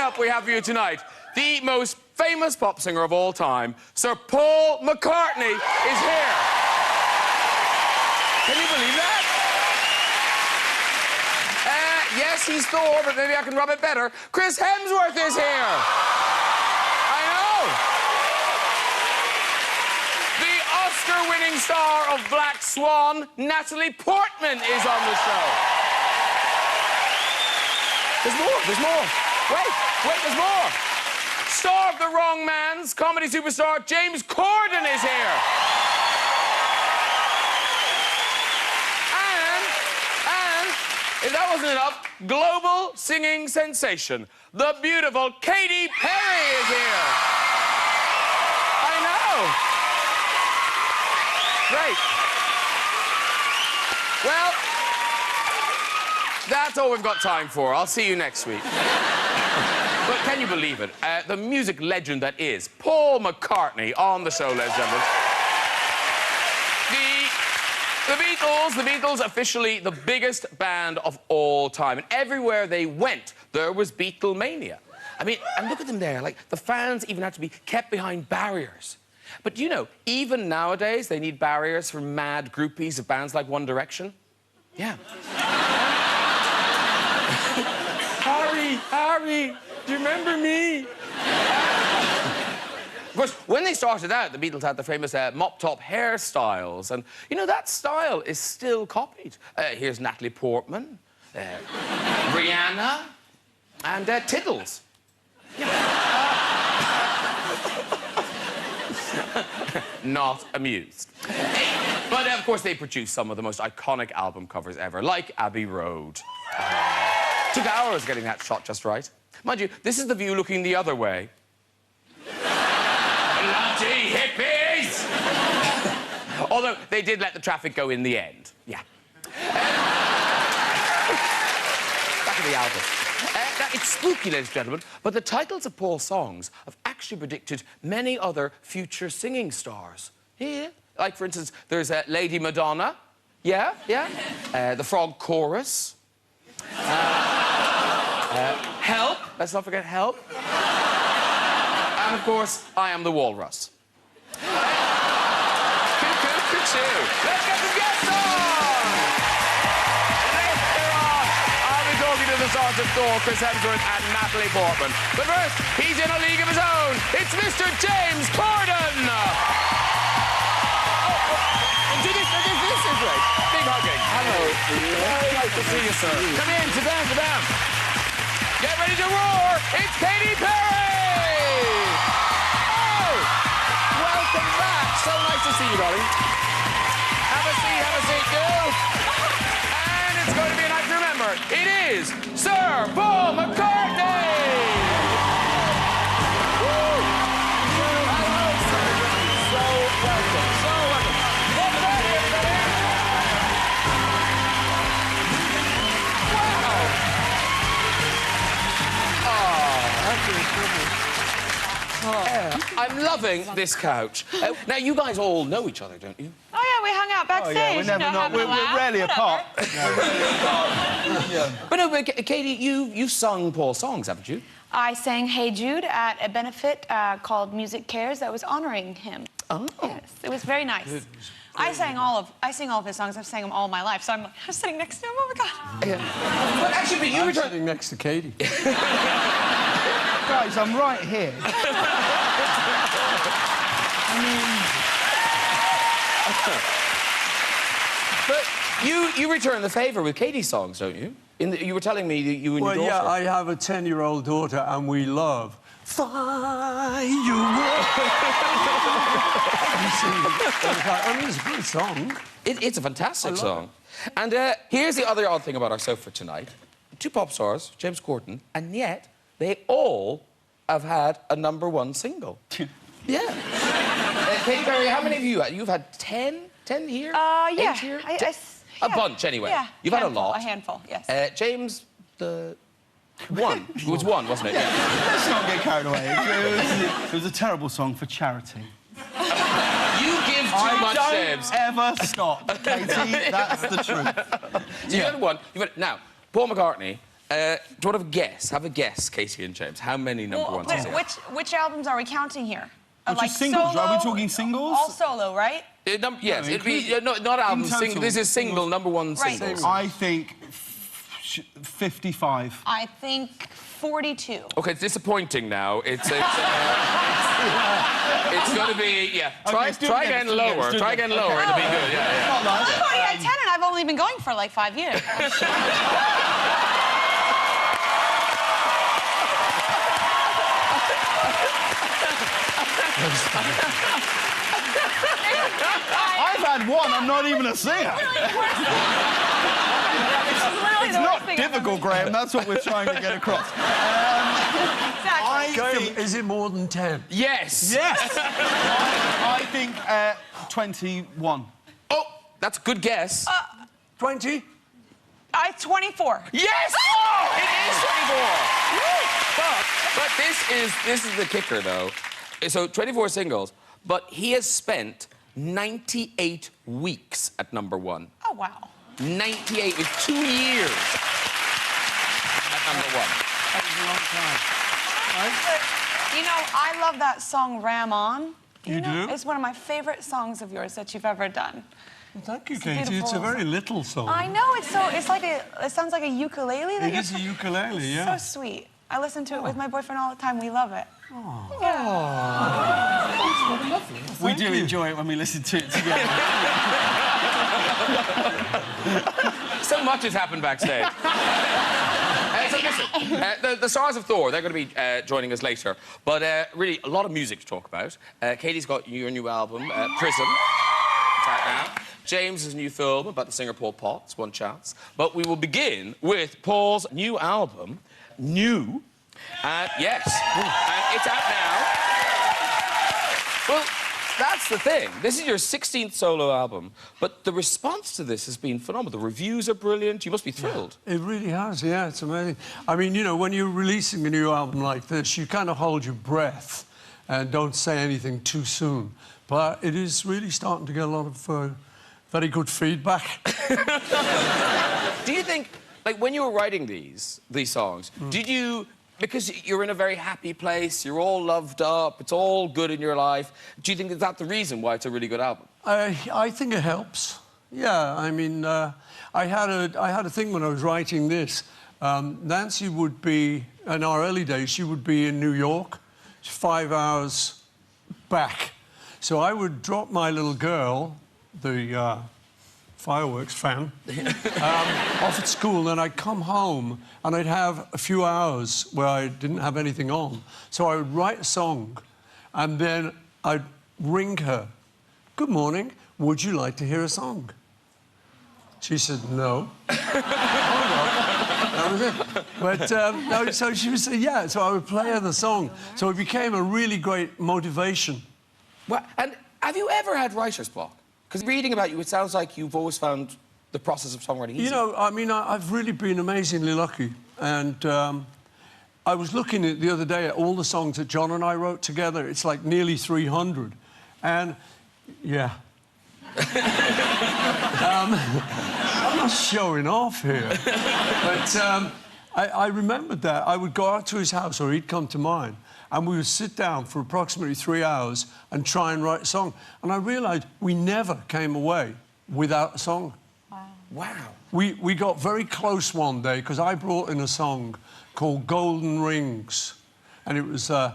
up, we have for you tonight the most famous pop singer of all time, Sir Paul McCartney, is here. Can you believe that? Yes, he's Thor, but maybe I can rub it better. Chris Hemsworth is here. I know. The Oscar-winning star of Black Swan, Natali Portman, is on the show. There's more. Wait, there's more. Star of The Wrong Man's, comedy superstar James Corden is here. And if that wasn't enough, global singing sensation, the beautiful Katy Perry is here. I know. Great. Well, that's all we've got time for. I'll see you next week. But can you believe it? The music legend that is Paul McCartney on the show, ladies and gentlemen. The Beatles, officially the biggest band of all time. And everywhere they went, there was Beatlemania. I mean, and look at them there. Like, the fans even had to be kept behind barriers. But you know, even nowadays, they need barriers for mad groupies of bands like One Direction. Yeah. Harry, do you remember me? Of course, when they started out, the Beatles had the famous mop-top hairstyles, and, you know, that style is still copied. Here's Natali Portman, Rihanna, and Tiddles. Not amused. But, of course, they produced some of the most iconic album covers ever, like Abbey Road. Took hours getting that shot just right. Mind you, this is the view looking the other way. Bloody hippies! Although, they did let the traffic go in the end. Yeah. Back in the album. Now, it's spooky, ladies and gentlemen, but the titles of Paul's songs have actually predicted many other future singing stars. Yeah. Like, for instance, there's Lady Madonna. Yeah. The Frog Chorus. Help. Let's not forget Help. And, of course, I Am the Walrus. Cuckoo. Let's get the guests on! Later on, I'll be talking to the stars of Thor, Chris Hemsworth and Natali Portman. But first, he's in a league of his own. It's Mr. James Corden! Do this way. Big hugging. Hello. Very nice to see you, sir. Come in, sit down. Get ready to roar! It's Katy Perry! Oh! Welcome back. So nice to see you, darling. Have a seat, do. And it's going to be a night to remember. It is Sir Paul McCartney! Woo! Hello, sir. So welcome. Paul McCartney, everybody! Yeah, I'm loving this couch. Now, you guys all know each other, don't you? Oh, yeah, we hung out backstage. Oh, yeah, we're rarely apart. Yeah. But Katie, you've sung Paul's songs, haven't you? I sang Hey Jude at a benefit called Music Cares that was honoring him. Oh. Yes, it was very nice. I sing all of his songs. I've sang them all my life, so I'm sitting next to him. Oh, my God. Yeah. But actually, you were sitting next to Katie. Guys, I'm right here. But you return the favour with Katie's songs, don't you? You were telling me that you and your daughter... Well, yeah, I have a 10-year-old daughter, and we love Fireworks. I mean, it's a good song. It's a fantastic song. And here's the other odd thing about our sofa tonight. Two pop stars, James Corden, and yet they all have had a #1 single. Yeah. Katy Perry, how many of you had? You've had 10? 10 here? Yeah. 8 here? Yeah. A bunch, anyway. Yeah. You've had a lot. A handful, yes. James, one. It was one, wasn't it? Yeah. Let's not get carried away. It was a terrible song for charity. You give too much, James. Don't ever stop, Katie. That's the truth. So you had one. Now, Paul McCartney, Do you want to have a guess? Have a guess, Katie and James. How many number ones is it? Which albums are we counting here? Which is singles, solo, are we talking singles? All solo, right? Yes, it'd be not albums. Single. This is single number one Right. singles. I think 55. I think 42. Okay, it's disappointing now. It's going to be Try again lower. Try again lower. It'll be good. Yeah. Not nice. I'm already at 10 and I've only been going for like 5 years. I've had one. I'm not even a singer. It's not difficult, Graham. That's what we're trying to get across. Exactly. Is it more than 10? Yes. Yes. I think 21. Oh, that's a good guess. 20? 24. Yes! Oh, it is 24. But this is the kicker, though. So 24 singles, but he has spent 98 weeks at number one. Oh, wow. 98 with 2 years at number one. That was a long time. Right? You know, I love that song Ram On. You know, do? It's one of my favorite songs of yours that you've ever done. Well, thank you, It's Katie. It's a beautiful. very little song. I know, it sounds like a ukulele. It is a ukulele, yeah. So sweet. I listen to it with my boyfriend all the time. We love it. We do enjoy it when we listen to it together. So much has happened backstage. So listen, the Stars of Thor, they're going to be joining us later. But really, a lot of music to talk about. Katie's got your new album, Prism. It's out now. James' new film about the singer Paul Potts, One Chance. But we will begin with Paul's new album, New. Yes, and it's out now. Well, that's the thing. This is your 16th solo album, but the response to this has been phenomenal. The reviews are brilliant. You must be thrilled. It really has, yeah, it's amazing. I mean, you know, when you're releasing a new album like this, you kind of hold your breath and don't say anything too soon. But it is really starting to get a lot of very good feedback. Do you think, like, when you were writing these songs, did you... Because you're in a very happy place, you're all loved up, it's all good in your life. Do you think that's the reason why it's a really good album? I think it helps. Yeah, I mean, I had a thing when I was writing this. Nancy would be, in our early days, she would be in New York, 5 hours back. So I would drop my little girl, the fireworks fan, off at school, and I'd come home and I'd have a few hours where I didn't have anything on. So I would write a song and then I'd ring her. Good morning, would you like to hear a song? She said, no. That was it. But, no, so she would say, yeah, so I would play her the song. So it became a really great motivation. Well, and have you ever had writer's block? Because reading about you, it sounds like you've always found the process of songwriting easy. You know, I mean, I've really been amazingly lucky. And I was looking at the other day at all the songs that John and I wrote together. It's like nearly 300. And, yeah. I'm not showing off here. But I remembered that. I would go out to his house or he'd come to mine. And we would sit down for approximately 3 hours and try and write a song. And I realised we never came away without a song. Wow. We got very close one day because I brought in a song called Golden Rings. And it was, I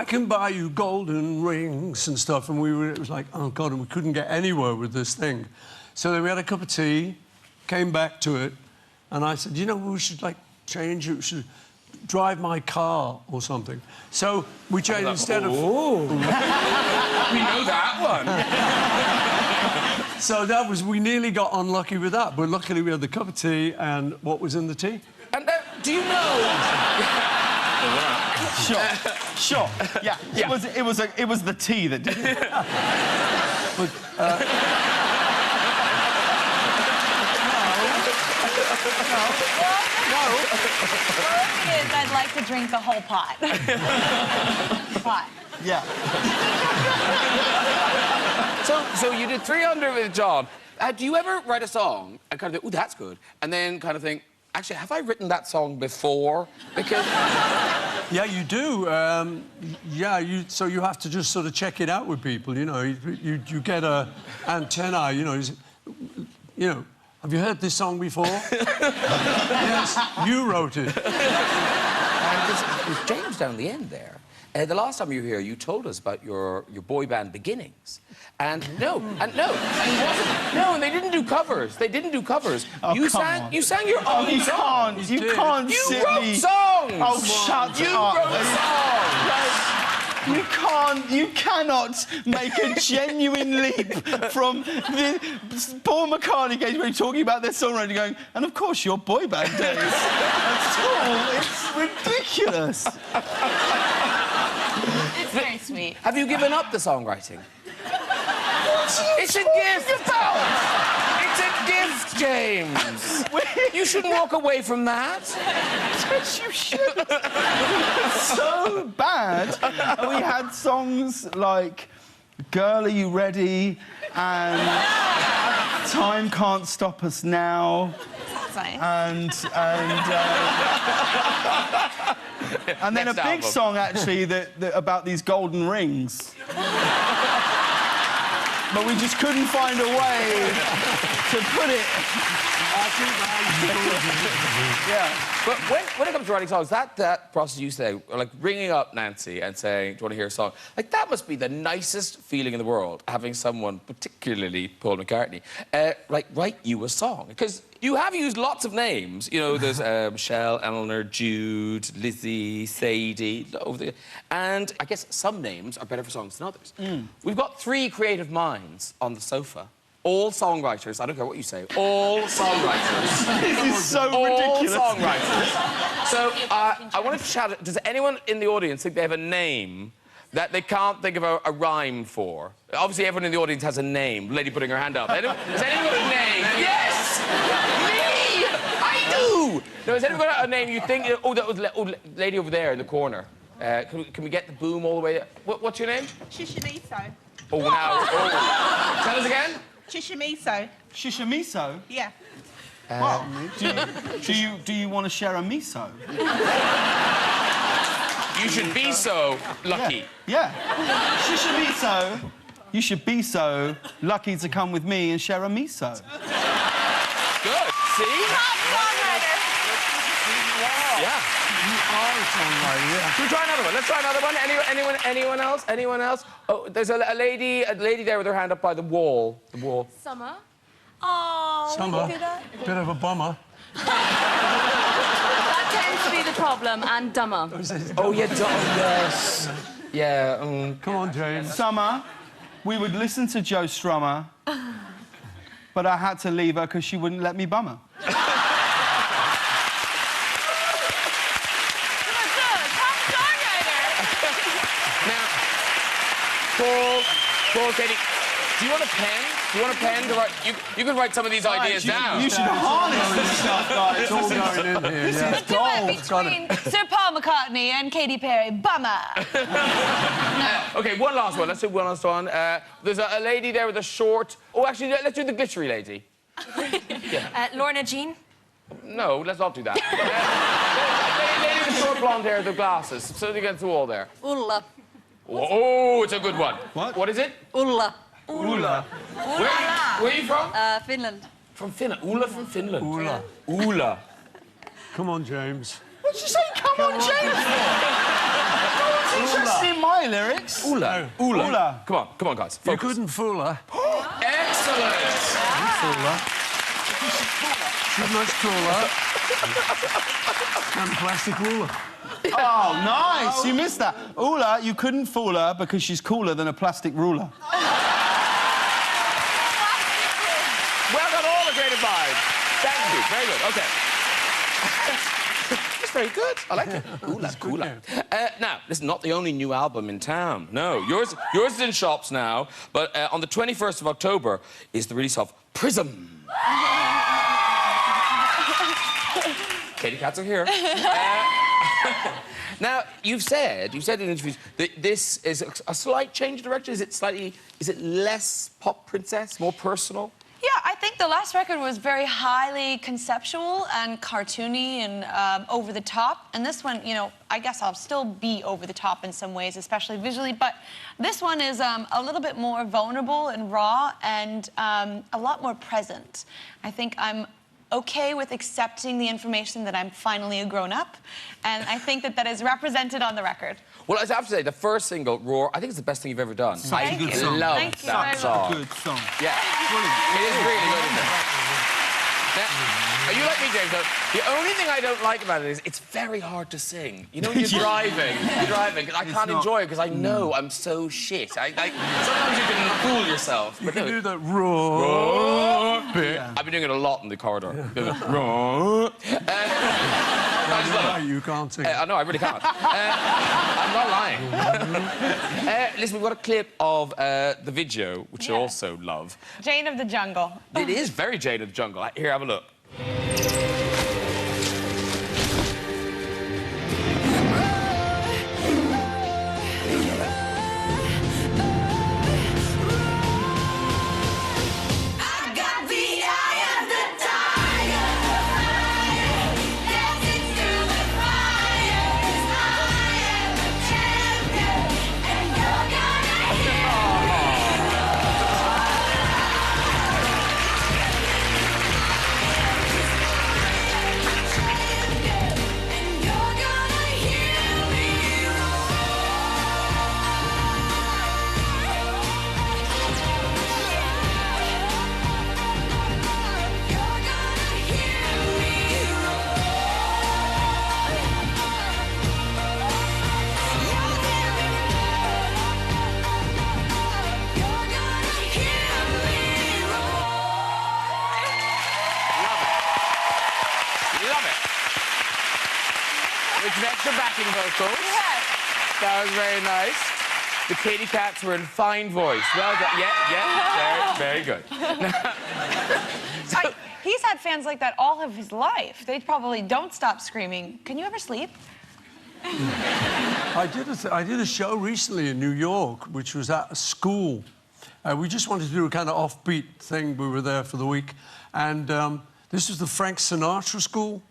can buy you golden rings and stuff. And it was like, oh, God, and we couldn't get anywhere with this thing. So then we had a cup of tea, came back to it, and I said, you know, we should, like, change it. We should drive my car or something. So we changed instead of... Oh, we know that one. So that was... We nearly got unlucky with that, but luckily we had the cup of tea and what was in the tea? And do you know... Sure. Yeah. It was the tea that did it. But, No. It is, I'd like to drink the whole pot. Pot. Yeah. So you did 300 with John. Do you ever write a song and kind of think, ooh, that's good, and then kind of think, actually, have I written that song before? Because... Yeah, you do. So you have to just sort of check it out with people, you know. You get a antenna, you know. Have you heard this song before? Yes, you wrote it. There's James down the end there. The last time you were here, you told us about your boy band beginnings. And he wasn't. No, and they didn't do covers. They didn't do covers. Oh, You sang your own song. You can't You sit wrote me... songs. Oh, shut You up. wrote songs. You cannot make a genuine leap from the Paul McCartney case where you're talking about their songwriting going, and of course your boy band days at school. It's ridiculous. It's very sweet. Have you given up the songwriting? It's a gift. It's a gift, James. You shouldn't walk away from that. Yes, you should. It's so bad. We had songs like Girl, Are You Ready? And Time Can't Stop Us Now. That's nice. And then Next a big album. song, actually, that about these golden rings. But we just couldn't find a way to put it. Yeah. But when it comes to writing songs, that process you say, like ringing up Nancy and saying, do you want to hear a song? Like, that must be the nicest feeling in the world, having someone, particularly Paul McCartney, like, write you a song. Because you have used lots of names. You know, there's Michelle, Eleanor, Jude, Lizzie, Sadie, and I guess some names are better for songs than others. We've got 3 creative minds on the sofa. All songwriters, I don't care what you say, all songwriters. This is so all ridiculous. songwriters. So, I wanted to shout, does anyone in the audience think they have a name that they can't think of a rhyme for? Obviously, everyone in the audience has a name. Lady putting her hand up. Does anyone got a name? Yes! Me! I do! No, has anyone got a name you think... Oh, that was lady over there in the corner. Can we get the boom all the way there? What's your name? Shishimiso. Oh, now... Oh. Tell us again. Shishimiso. Shishimiso? Yeah. Well, do you want to share a miso? You should be so lucky. Yeah. Shishimiso, you should be so lucky to come with me and share a miso. Good. See? Top songwriter. Yeah. You are a songwriter, yeah. Should we try another one? Let's try another one. Anyone else? Anyone else? Oh, there's a lady there with her hand up by the wall. Summer. Oh, Summer. we can do that. Bit of a bummer. That tends to be the problem, and dumber. Oh, yeah, yes. Yeah, Come on, James. Summer, we would listen to Joe Strummer, but I had to leave her because she wouldn't let me bum her. Now, Paul, Katie, do you want a pen? Do you want a pen to write? You can write some of these ideas down. You should harness this stuff, guys. It's all going in here, yeah. Let's do it between Sir Paul McCartney and Katy Perry. Bummer. OK, one last one. Let's do one last one. There's a lady there with a short... Oh, actually, let's do the glittery lady. Lorna Jean. No, let's not do that. Lady with the short blonde hair, the glasses, sitting against the wall there. Ulla. Oh, it's a good one. What is it? Ulla. Ula. Where are you from? Finland. From Finland. Ulla from Finland. Ula. Ulla. Come on, James. What'd you say? Come on, James. No one's interested in my lyrics. Ula. Ula. Ula. Come on, guys. You Focus. couldn't fool her. Excellent. Fool her. She's much cooler than plastic ruler. Oh, nice. You missed that. Ula, you couldn't fool her because she's cooler than a plastic ruler. Well done, all the creative minds. Thank you. Very good. OK. That's very good. I like it. Ula, cooler. Now, this is not the only new album in town. No, yours is in shops now, but on the 21st of October is the release of Prism. Katie Cats are here. Now, you've said in interviews that this is a slight change of direction. Is it less pop princess, more personal? Yeah, I think the last record was very highly conceptual and cartoony and over the top. And this one, you know, I guess I'll still be over the top in some ways, especially visually. But this one is a little bit more vulnerable and raw and a lot more present. I think I'm okay with accepting the information that I'm finally a grown-up. And I think that that is represented on the record. Well, I have to say, the first single, Roar, I think it's the best thing you've ever done. Such a good song. Love Thank you that very song. Good song. Yeah. It is really good, isn't it? Now, are you like me, James? Though? The only thing I don't like about it is it's very hard to sing. You know, when you're driving, I can't enjoy it because I know I'm so shit. Sometimes you can fool yourself. You But can no, do that roar bit. I've been doing it a lot in the corridor. Roar. I just love it. You can't sing. I know, I really can't. I'm not lying. Listen, we've got a clip of the video, which I also love. Jane of the Jungle. It is very Jane of the Jungle. Here, have a look. With extra backing vocals. Yes. That was very nice. The Katy Cats were in fine voice. Well done. Yeah, very good. He's had fans like that all of his life. They probably don't stop screaming. Can you ever sleep? I did a show recently in New York, which was at a school. We just wanted to do a kind of offbeat thing. We were there for the week. And this was the Frank Sinatra School,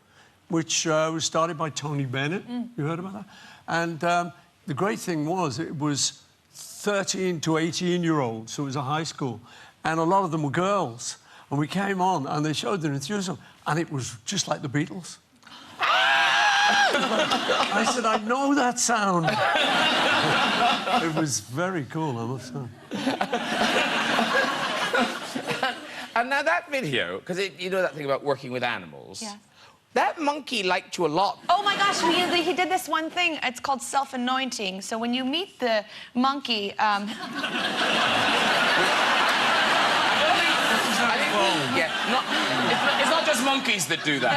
which was started by Tony Bennett. You heard about that? And the great thing was, it was 13 to 18-year-olds, so it was a high school. And a lot of them were girls. And we came on, and they showed their enthusiasm, and it was just like the Beatles. I said, I know that sound. It was very cool, I must say. And now that video, because you know that thing about working with animals? Yeah. That monkey liked you a lot. Oh my gosh, he did this one thing. It's called self-anointing. So when you meet the monkey, It's not just monkeys that do that.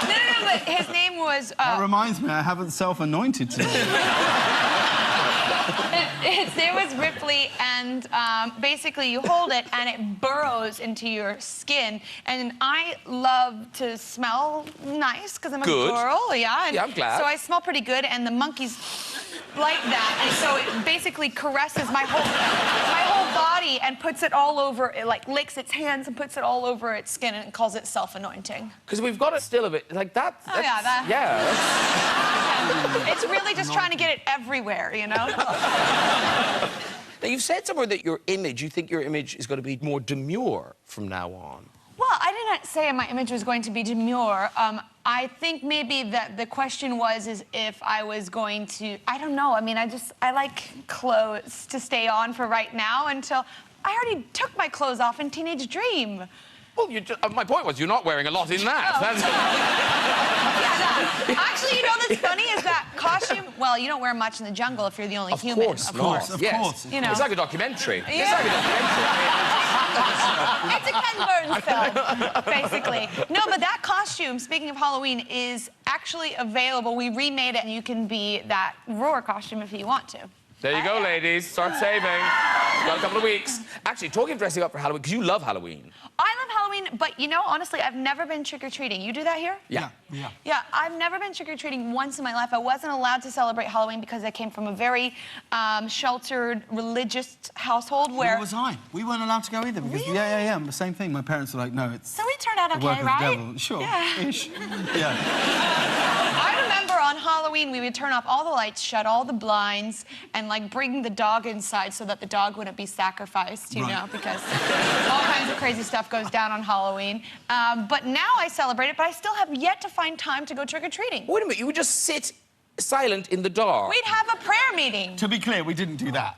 No, but his name was... That reminds me, I haven't self-anointed today. His name was Ripley, and basically you hold it and it burrows into your skin. And I love to smell nice because I'm a girl, yeah. And yeah, I'm glad. So I smell pretty good, and the monkeys like that, and so it basically caresses my whole body and puts it all over. It like licks its hands and puts it all over its skin, and it calls it self-anointing. Because we've got a still of it like that. Oh yeah, that. Yeah. It's really just trying to get it everywhere, you know. Now, you've said somewhere that you think your image is going to be more demure from now on. Well, I didn't say my image was going to be demure. I think maybe that the question was if I was going to... I don't know. I mean, I like clothes to stay on for right now until... I already took my clothes off in Teenage Dream. Well, my point was you're not wearing a lot in that. Oh. Yeah, no. Actually, you know what's funny is that costume... Well, you don't wear much in the jungle if you're the only human. Of course. You know. It's like a documentary. Yeah. It's like a documentary. It's a Ken Burns film, basically. No, but that costume, speaking of Halloween, is actually available. We remade it, and you can be that Roar costume if you want to. There you go, ladies. Start saving. Got a couple of weeks. Actually, talking of dressing up for Halloween, because you love Halloween. I love Halloween, but you know, honestly, I've never been trick-or-treating. You do that here? Yeah. Yeah, I've never been trick-or-treating once in my life. I wasn't allowed to celebrate Halloween because I came from a very sheltered, religious household where... Where was I? We weren't allowed to go either. Because, Really? Yeah. The same thing. My parents were like, no, it's... So we turned out the work okay, of right? the devil. Sure. Yeah. Ish. Yeah. I remember on Halloween, we would turn off all the lights, shut all the blinds, and, like, bring the dog inside so that the dog wouldn't be sacrificed, you know, because all kinds of crazy stuff goes down on Halloween. But now I celebrate it, but I still have yet to find time to go trick-or-treating. Wait a minute, you would just sit silent in the dark. We'd have a prayer meeting. To be clear, we didn't do that.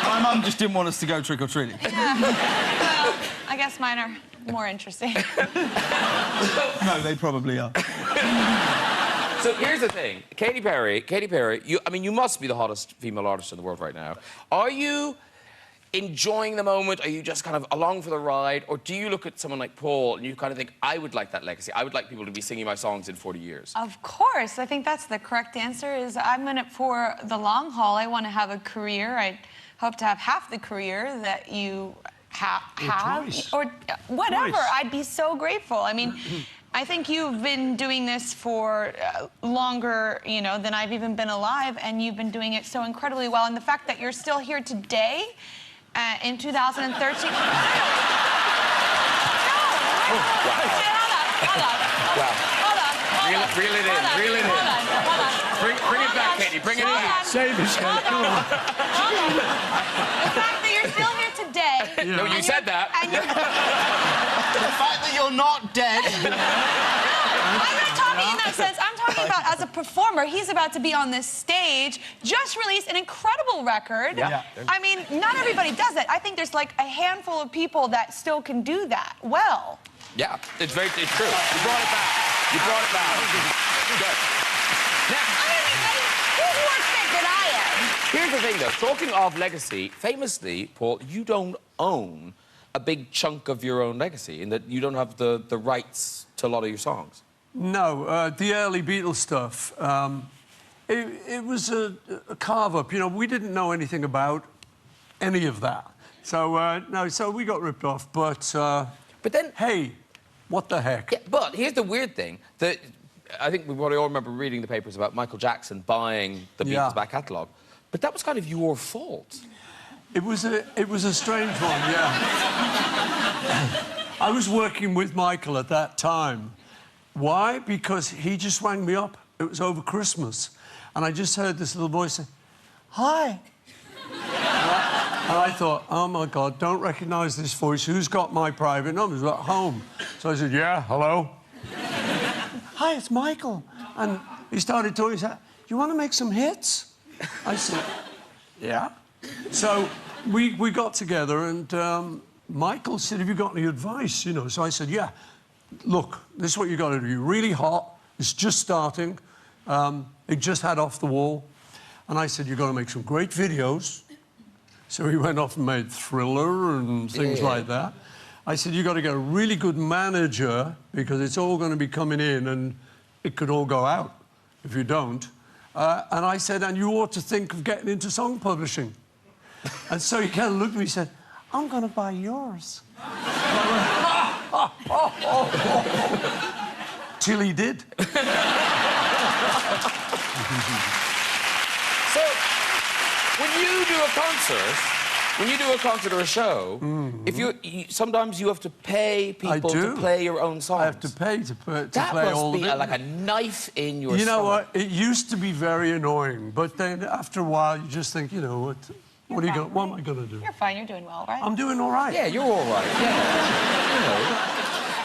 My mum just didn't want us to go trick-or-treating. Yeah. Well, I guess mine are more interesting. No, they probably are. So here's the thing, Katy Perry, you must be the hottest female artist in the world right now. Are you enjoying the moment? Are you just kind of along for the ride? Or do you look at someone like Paul and you kind of think, I would like that legacy. I would like people to be singing my songs in 40 years. Of course. I think that's the correct answer, is I'm in it for the long haul. I want to have a career. I hope to have half the career that you have. Twice. Or whatever. Twice. I'd be so grateful. I mean, I think you've been doing this for longer, you know, than I've even been alive, and you've been doing it so incredibly well. And the fact that you're still here today, in 2013. Wow. Reel it in. Bring it back, Katy. Bring it in. Save us, The fact that you're still here today. Yeah. No, you said that. And you're... The fact that you're not dead. I'm not talking in that sense. I'm talking about as a performer. He's about to be on this stage, just released an incredible record. Yeah. I mean, not everybody does it. I think there's like a handful of people that still can do that well. Yeah, it's true. You brought it back. Good. Now, Who's more fit than I am? here's the thing, though. Talking of legacy, famously, Paul, you don't own a big chunk of your own legacy in that you don't have the rights to a lot of your songs. No, the early Beatles stuff, it was a carve-up. You know, we didn't know anything about any of that. So, no, so we got ripped off, but then... Hey, what the heck? Yeah, but here's the weird thing, that I think we probably all remember reading the papers about Michael Jackson buying the Beatles back catalogue, but that was kind of your fault. It was a strange one, yeah. I was working with Michael at that time. Why? Because he just rang me up. It was over Christmas. And I just heard this little voice say, hi. And I thought, oh, my God, don't recognise this voice. Who's got my private number? He's at home. So I said, yeah, hello. Hi, it's Michael. And he started talking. He said, you want to make some hits? I said, yeah. So we got together, and Michael said, have you got any advice? You know, so I said, yeah. Look, this is what you got to do. You're really hot. It's just starting. It just had Off the Wall. And I said, you've got to make some great videos. So he went off and made Thriller and things like that. I said, you've got to get a really good manager because it's all going to be coming in and it could all go out if you don't. And I said, and you ought to think of getting into song publishing. And so he kind of looked at me and said, I'm going to buy yours. Till he did. So, when you do a concert or a show, if sometimes you have to pay people to play your own songs. I have to pay to play all of it. That must be like a knife in your You know stomach. what? It used to be very annoying, but then after a while you just think, you know, what am I going to do? You're fine. You're doing well, right? I'm doing all right. Yeah, you're all right.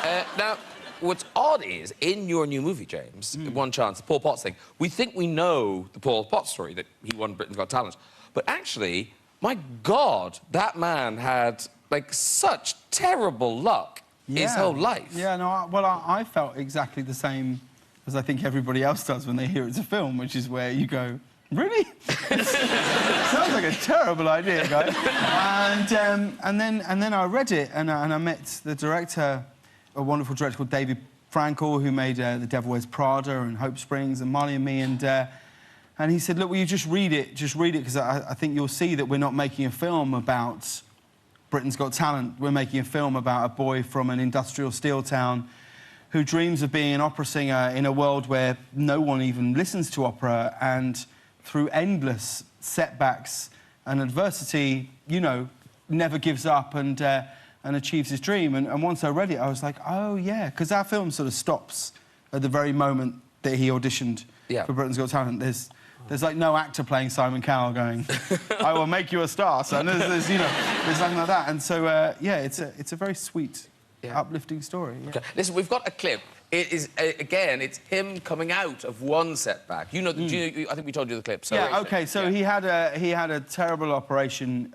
Yeah. Now, what's odd is, in your new movie, James, One Chance, the Paul Potts thing, we think we know the Paul Potts story, that he won Britain's Got Talent. But actually, my God, that man had, like, such terrible luck his whole life. Yeah, no, I felt exactly the same as I think everybody else does when they hear it's a film, which is where you go, really? Sounds like a terrible idea, guys. And then I read it, and I met the director, a wonderful director called David Frankel, who made The Devil Wears Prada and Hope Springs and Marley and Me, and And he said, look, will you just read it, because I think you'll see that we're not making a film about Britain's Got Talent. We're making a film about a boy from an industrial steel town who dreams of being an opera singer in a world where no one even listens to opera, and through endless setbacks and adversity, you know, never gives up and achieves his dream. And once I read it, I was like, oh, yeah, because our film sort of stops at the very moment that he auditioned for Britain's Got Talent. There's like no actor playing Simon Cowell going, I will make you a star, son. There's you know, there's nothing like that. And so, yeah, it's a very sweet, uplifting story. Yeah. Okay. Listen, we've got a clip. It is, again, it's him coming out of one setback. You know, I think we told you the clip. So yeah, OK, so he had a terrible operation.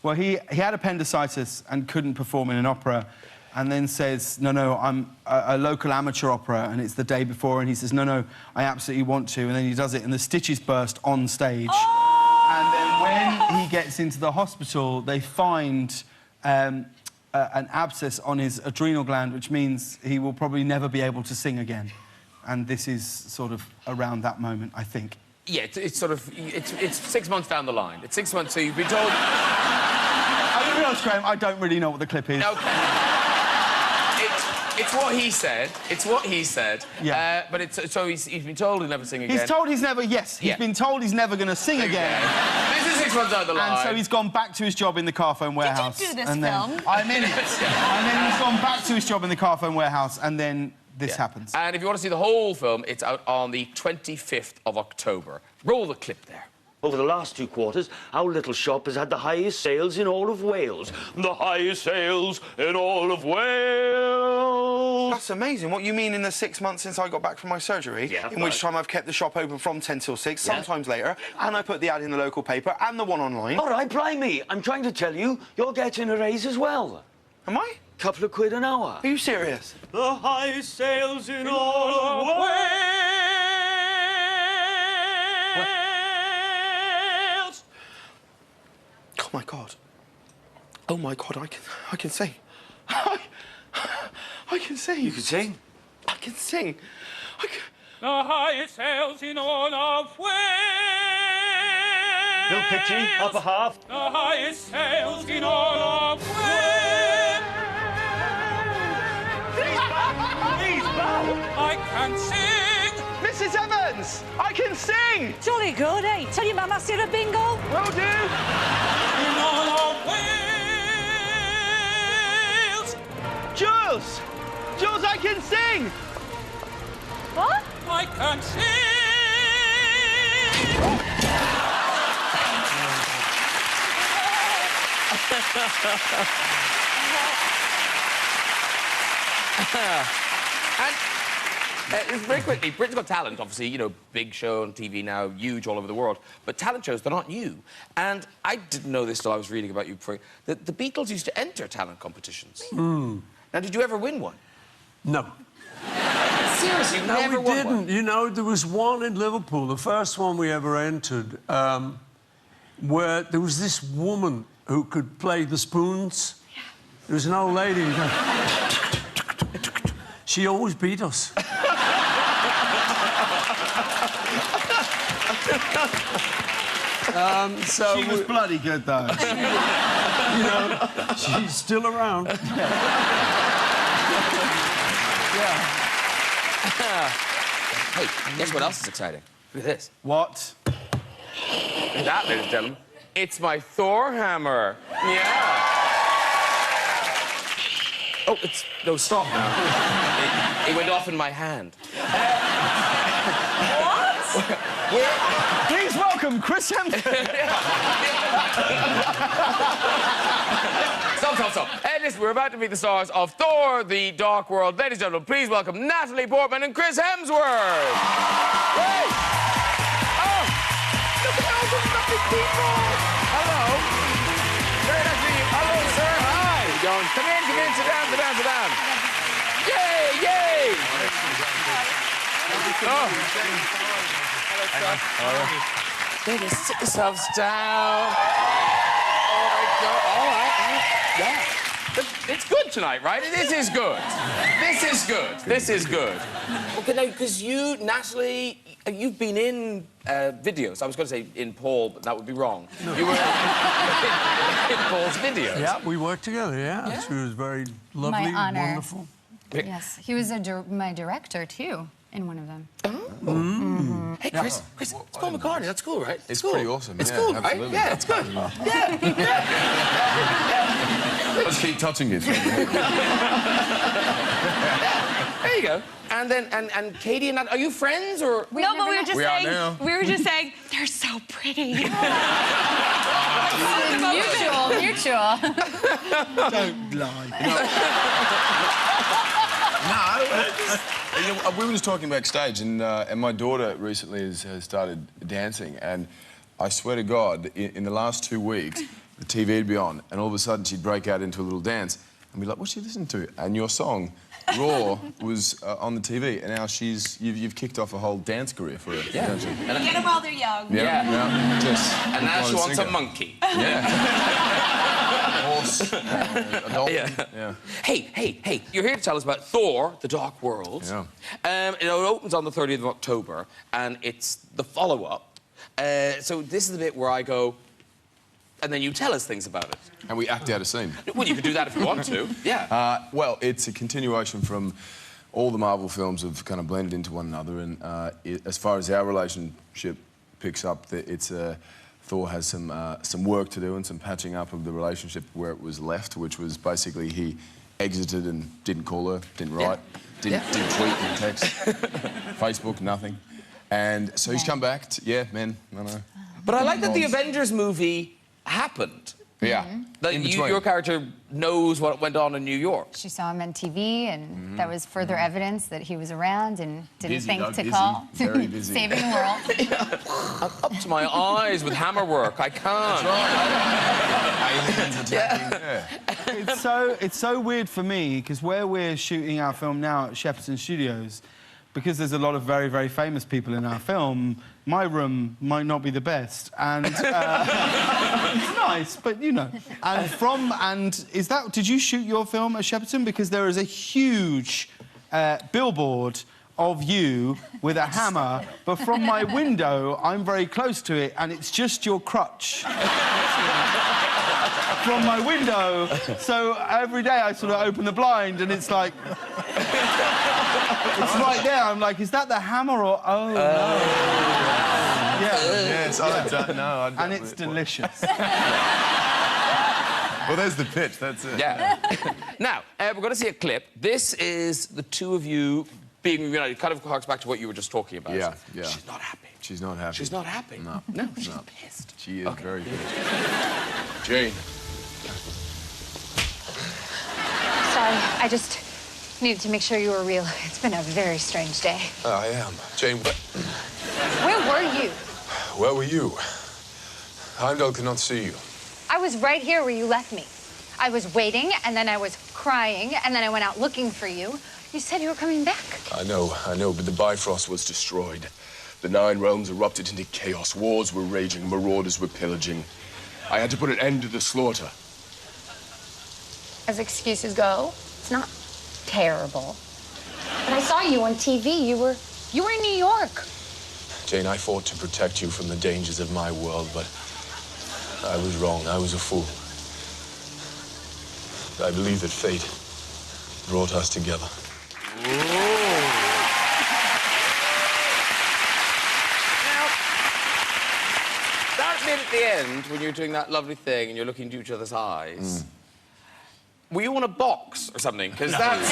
Well, he had appendicitis and couldn't perform in an opera, and then says, no, I'm a local amateur opera, and it's the day before, and he says, no, I absolutely want to, and then he does it, and the stitches burst on stage. Oh! And then when he gets into the hospital, they find an abscess on his adrenal gland, which means he will probably never be able to sing again. And this is sort of around that moment, I think. Yeah, it's sort of... It's 6 months down the line. It's 6 months, so you've been told... I be honest, Graham, I don't really know what the clip is. OK. It's what he said. It's what he said. Yeah. But it's so he's been told he'll never sing again. He's told he's never... Yes, he's been told he's never going to sing again. This is 6 months down the line. And so he's gone back to his job in the car phone warehouse. Did you do this and film? Then, I'm in it. And then he's gone back to his job in the car phone warehouse, and then this happens. And if you want to see the whole film, it's out on the 25th of October. Roll the clip there. Over the last 2 quarters, our little shop has had the highest sales in all of Wales. The highest sales in all of Wales. That's amazing. What you mean in the 6 months since I got back from my surgery? Yeah, in which time I've kept the shop open from 10 till 6, sometimes later, and I put the ad in the local paper and the one online. All right, blimey. I'm trying to tell you, you're getting a raise as well. Am I? Couple of quid an hour. Are you serious? The highest sales in all of Wales. Oh my God. Oh my God, I can sing. I can sing. You can sing? I can sing. The highest sales in all of Wales. Little pitchy, upper half. The highest sales in all of Wales. Please, Bow. I can sing. Mrs. Evans, I can sing. Jolly good, eh? Tell your mama see a bingo. Will do. In all of Wales. Jules, I can sing. What? I can sing. And very quickly, Britain's Got Talent, obviously, you know, big show on TV now, huge all over the world. But talent shows, they're not new. And I didn't know this till I was reading about you before. The Beatles used to enter talent competitions. Now, did you ever win one? No. Seriously, you never we won didn't. one? You know, there was one in Liverpool, the first one we ever entered, where there was this woman who could play the spoons. Yeah. There was an old lady. She always beat us. So She was bloody good, though. you know, she's still around. Hey, guess what else is exciting? Look at this. What? Look at that, ladies and gentlemen. It's my Thor hammer. Yeah. Oh, it's... No, stop now. It went off in my hand. What? Please welcome Chris Hemsworth. Stop. Hey, listen, we're about to meet the stars of Thor, The Dark World. Ladies and gentlemen, please welcome Natali Portman and Chris Hemsworth. Hey! Oh! Look at all those lovely people! Hello. Very nice to meet you. Hello, sir. Hi. Come in, sit down. Yay! Ladies, sit yourselves down. Oh, my God. All right. Yeah. It's good tonight, right? This is good. This is good. This is good. Okay, now, because you, Natalie, you've been in videos. I was going to say in Paul, but that would be wrong. No. You were in Paul's videos. Yeah, we worked together, yeah. She was very lovely, My honor. wonderful. Yes, he was my director, too, in one of them. Hey, Chris, it's Paul McCartney. That's cool, right? It's cool. pretty awesome. It's yeah, cool, absolutely. right? Yeah, it's good. Let's keep touching it. There you go. And then, and Katie and Nat, are you friends or? No, but we were just We are saying. now. We were just saying they're so pretty. Mutual. Don't lie. No, we were just talking backstage, and my daughter recently has started dancing, and I swear to God, in the last 2 weeks, the TV would be on, and all of a sudden she'd break out into a little dance, and be like, "What's she listening to?" And your song, Raw, was on the TV, and now you've kicked off a whole dance career for her. Yeah. Don't you? Get them while they're young. Yeah. Just And now she wants a singer. monkey. Yeah. Horse. A dolphin. Yeah. Hey, you're here to tell us about Thor, The Dark World. Yeah. It opens on the 30th of October, and it's the follow-up. So this is the bit where I go, and then you tell us things about it. And we act out a scene. Well, you can do that if you want to. Yeah. Well, it's a continuation from all the Marvel films have kind of blended into one another, and as far as our relationship picks up, Thor has some work to do and some patching up of the relationship where it was left, which was basically he exited and didn't call her, didn't write, didn't tweet, didn't text, Facebook, nothing. And so he's come back. Men, I know. But I like that the Avengers movie happened. Yeah. That your character knows what went on in New York. She saw him on TV, and that was further evidence that he was around and didn't think to busy, call. very busy. Saving the world. I'm up to my eyes with hammer work. I can't. Aliens attacking. It's so weird for me, because where we're shooting our film now at Shepperton Studios, because there's a lot of very, very famous people in our film, my room might not be the best, and it's nice, but you know. Did you shoot your film at Shepperton? Because there is a huge billboard of you with a hammer, but from my window, I'm very close to it, and it's just your crutch. From my window, so every day I sort of open the blind, and it's like... It's right there. I'm like, is that the hammer or... Oh, no. Yeah. Yes, I don't know. And it's delicious. Well, there's the pitch, that's it. Yeah. Now, we're going to see a clip. This is the two of you being reunited. It kind of harks back to what you were just talking about. Yeah. She's not happy. She's not happy. She's not happy? No. No, she's pissed. She is very pissed. Jane. Sorry, I just needed to make sure you were real. It's been a very strange day. I am. Jane, Where were you? where were you? Heimdall could not see you. I was right here where you left me. I was waiting, and then I was crying, and then I went out looking for you. You said you were coming back. I know, but the Bifrost was destroyed. The 9 realms erupted into chaos. Wars were raging, marauders were pillaging. I had to put an end to the slaughter. As excuses go, it's not terrible. But I saw you on TV. You were in New York. Jane, I fought to protect you from the dangers of my world, but I was wrong. I was a fool. I believe that fate brought us together. Now, that bit at the end, when you're doing that lovely thing and you're looking into each other's eyes, were you on a box or something? Because that's...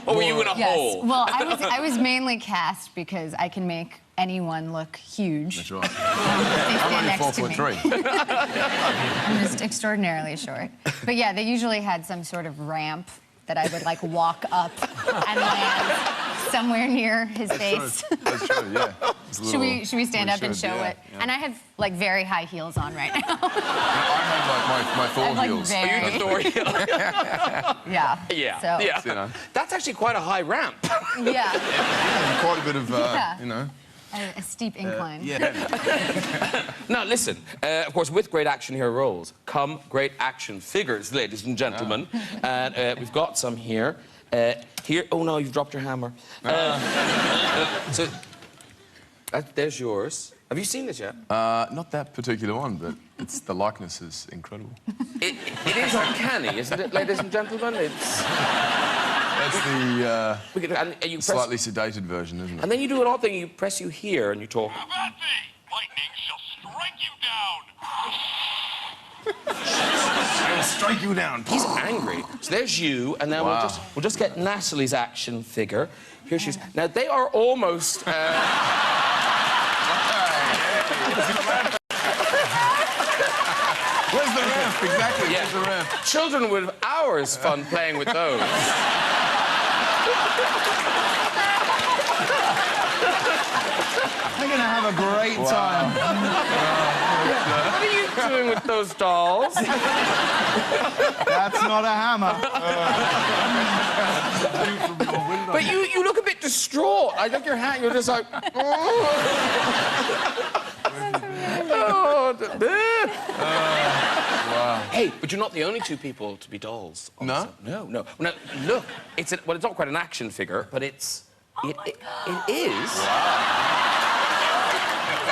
Or were you in a hole? Well, I was mainly cast because I can make anyone look huge. That's right. They stand next to me. 4'3". I'm just extraordinarily short. But yeah, they usually had some sort of ramp that I would like walk up and land somewhere near his face. That's true, yeah. Should we stand up and show it? Yeah. And I have like very high heels on right now. I have like my Thor heels. Are you the Thor heel? Yeah. Yeah. So. Yeah. You know. That's actually quite a high ramp. Yeah. Quite a bit of, Yeah. you know. A steep incline. Now, listen, of course, with great action hero roles come great action figures, ladies and gentlemen. And we've got some here. Here, oh no, you've dropped your hammer. So, there's yours. Have you seen this yet? Not that particular one, but the likeness is incredible. It is uncanny, isn't it, ladies and gentlemen? It's... That's the and you slightly sedated version, isn't it? And then you do an odd thing, you press you here and you talk... About me, lightning shall strike you down. I'll strike you down. He's angry. So there's you, and then we'll just get Natalie's action figure. Here she is. Now, they are almost... Where's the ramp? Exactly, yeah. Where's the ramp? Children would have hours fun playing with those. They're going to have a great time. What are you doing with those dolls? That's not a hammer. But you look a bit distraught. I look your hat, you're just like... Wow. Hey, but you're not the only two people to be dolls. Also. No? No. Now, look, it's not quite an action figure, but it is. Wow.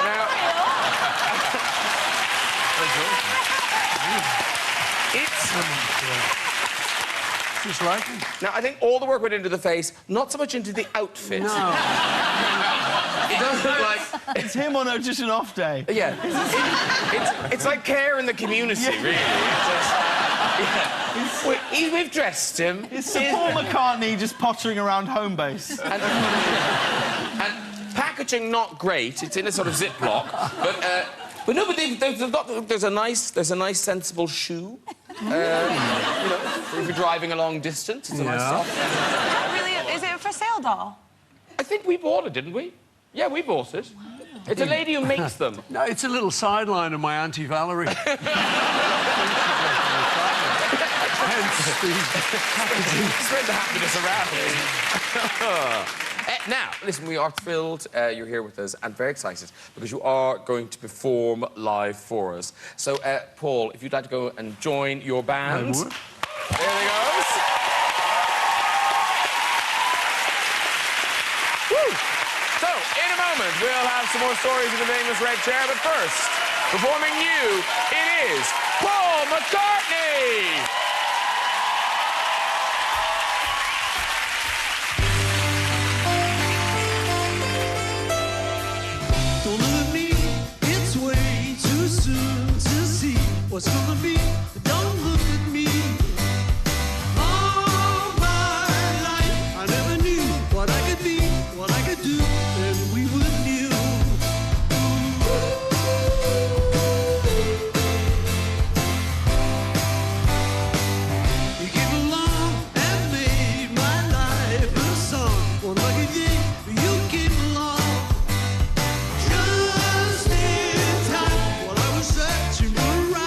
Now, Just like it. Now, I think all the work went into the face, not so much into the outfit. No. It does look like... It's him on just an off day. Yeah. It's like care in the community, really. We've dressed him. It's Sir Paul McCartney just pottering around home base. And packaging not great. It's in a sort of Ziploc. But no, but they've got... There's a nice, sensible shoe. You know, if you're driving a long distance, it's a nice soft. Is it for sale doll? I think we bought it, didn't we? Yeah, we bought it. Wow. It's a lady who makes them. No, it's a little sideline of my Auntie Valerie. Spread the happiness around. Now, listen, we are thrilled you're here with us and very excited because you are going to perform live for us. So, Paul, if you'd like to go and join your band. There he goes. Woo. So, in a moment, we'll have some more stories of the famous red chair, but first, performing you, it is Paul McCartney! What's gonna be? Don't look at me. All my life, I never knew what I could be, what I could do, and we would knew. You came along and made my life a song. One lucky day, you came along. Just in time, while I was searching for right.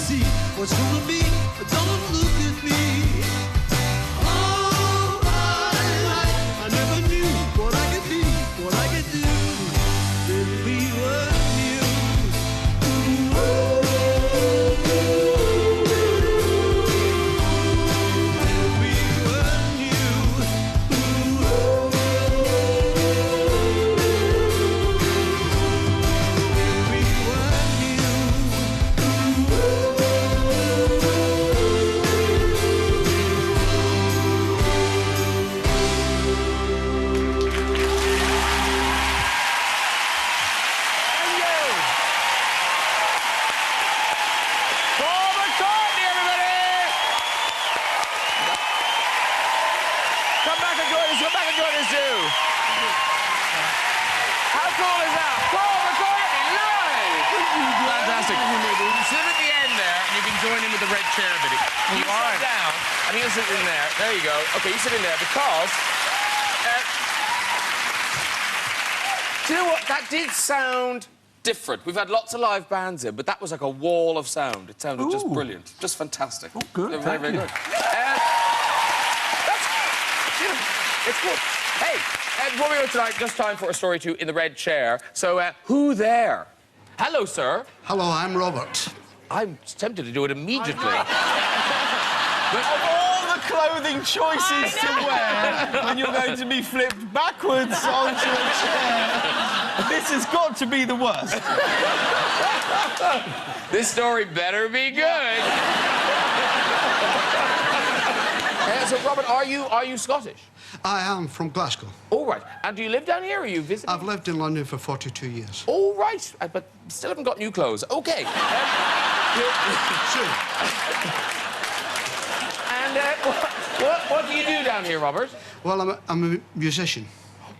See fantastic. Sit at the end there, and you can join in with the red chair bit. You sit down, and he'll sit in there. There you go. OK, you sit in there, because... do you know what? That did sound different. We've had lots of live bands in, but that was like a wall of sound. It sounded just brilliant. Just fantastic. Oh, good. Very, very good. It's good. Hey, before we go tonight, just time for a story two in the red chair. So, who there? Hello, sir. Hello, I'm Robert. I'm tempted to do it immediately. Of all the clothing choices to wear when you're going to be flipped backwards onto a chair, this has got to be the worst. This story better be good. So, Robert, are you Scottish? I am from Glasgow. All right. And do you live down here, or are you visiting? I've lived in London for 42 years. All right. But still haven't got new clothes. OK. Sure. And what do you do down here, Robert? Well, I'm a musician.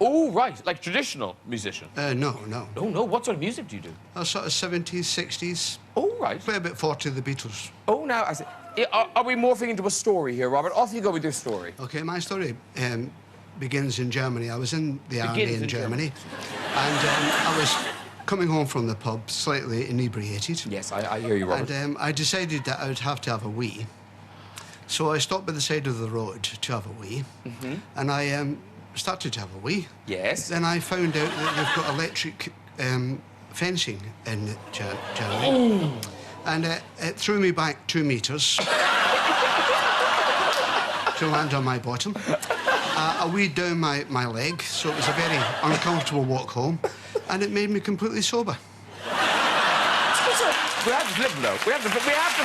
Oh, right. Like traditional musician? No. Oh, no. What sort of music do you do? Sort of 70s, 60s. Oh, right. Play a bit 40 of the Beatles. Oh, now, I see. Are we morphing into a story here, Robert? Off you go with your story. OK, my story begins in Germany. I was in the army in Germany. And I was coming home from the pub, slightly inebriated. Yes, I hear you, Robert. And I decided that I would have to have a wee. So I stopped by the side of the road to have a wee. And I started to have a wee. Yes. Then I found out that they've got electric fencing in Germany. Oh. And it threw me back 2 metres to land on my bottom. I weed down my leg, so it was a very uncomfortable walk home, and it made me completely sober. We have to flip, though. We have to flip you. We have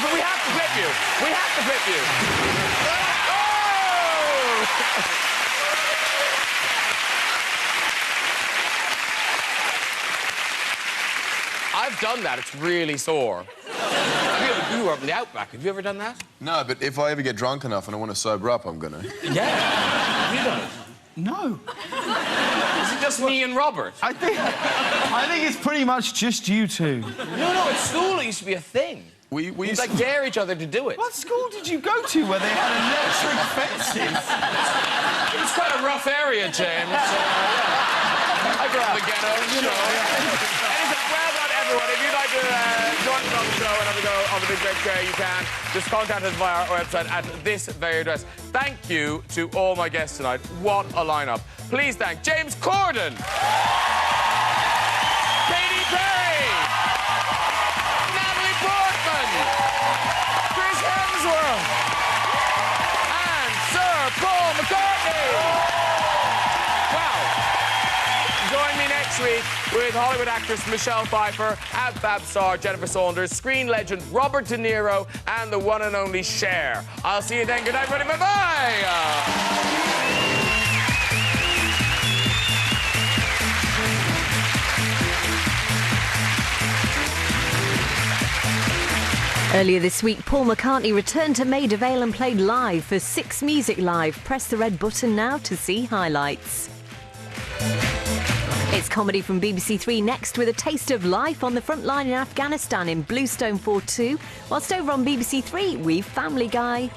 to flip you. Oh! I've done that. It's really sore. You were up in the Outback. Have you ever done that? No, but if I ever get drunk enough and I want to sober up, I'm gonna. Yeah. Have you done it? No. Is it just me and Robert? I think it's pretty much just you two. No, at school it used to be a thing. We You'd, like, dare each other to do it. What school did you go to where they had electric fences? It's quite a rough area, James. I grew up in the ghetto, you know. Anyway, well done, everyone. If you'd like to join us on the show and have a go on the Big Red Chair, you can. Just contact us via our website at this very address. Thank you to all my guests tonight. What a lineup. Please thank James Corden, Katy Perry, Natalie Pортман, Chris Hemsworth, and Sir Paul McCartney. Wow. Join me next week with Hollywood actress Michelle Pfeiffer, Ab-Fab star Jennifer Saunders, screen legend Robert De Niro, and the one and only Cher. I'll see you then. Good night, everybody. Bye-bye. Earlier this week, Paul McCartney returned to Maida Vale and played live for 6 Music Live. Press the red button now to see highlights. It's comedy from BBC Three next, with a taste of life on the front line in Afghanistan in Bluestone 4-2. Whilst over on BBC Three, we've Family Guy.